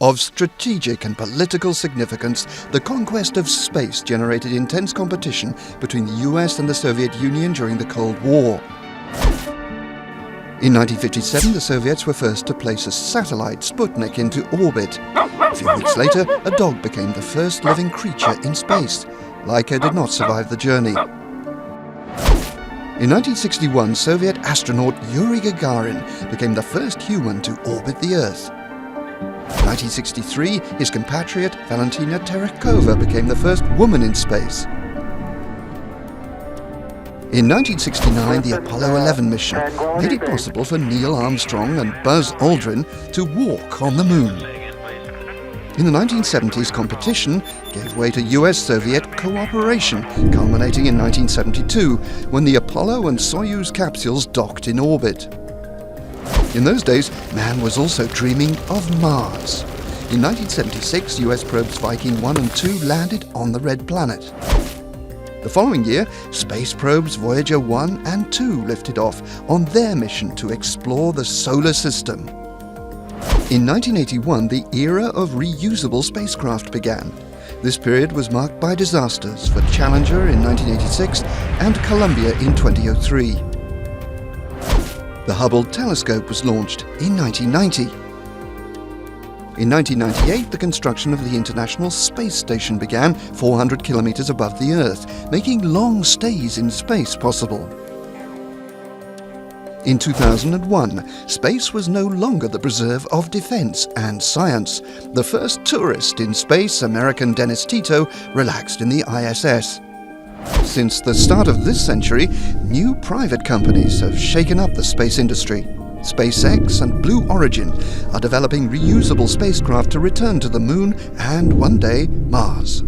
Of strategic and political significance, the conquest of space generated intense competition between the US and the Soviet Union during the Cold War. In 1957, the Soviets were first to place a satellite, Sputnik, into orbit. A few weeks later, a dog became the first living creature in space. Laika did not survive the journey. In 1961, Soviet astronaut Yuri Gagarin became the first human to orbit the Earth. In 1963, his compatriot Valentina Tereshkova became the first woman in space. In 1969, the Apollo 11 mission made it possible for Neil Armstrong and Buzz Aldrin to walk on the moon. In the 1970s, competition gave way to US-Soviet cooperation, culminating in 1972, when the Apollo and Soyuz capsules docked in orbit. In those days, man was also dreaming of Mars. In 1976, US probes Viking 1 and 2 landed on the Red Planet. The following year, space probes Voyager 1 and 2 lifted off on their mission to explore the solar system. In 1981, the era of reusable spacecraft began. This period was marked by disasters for Challenger in 1986 and Columbia in 2003. The Hubble telescope was launched in 1990. In 1998, the construction of the International Space Station began 400 kilometers above the Earth, making long stays in space possible. In 2001, space was no longer the preserve of defense and science. The first tourist in space, American Dennis Tito, relaxed in the ISS. Since the start of this century, new private companies have shaken up the space industry. SpaceX and Blue Origin are developing reusable spacecraft to return to the Moon and, one day, Mars.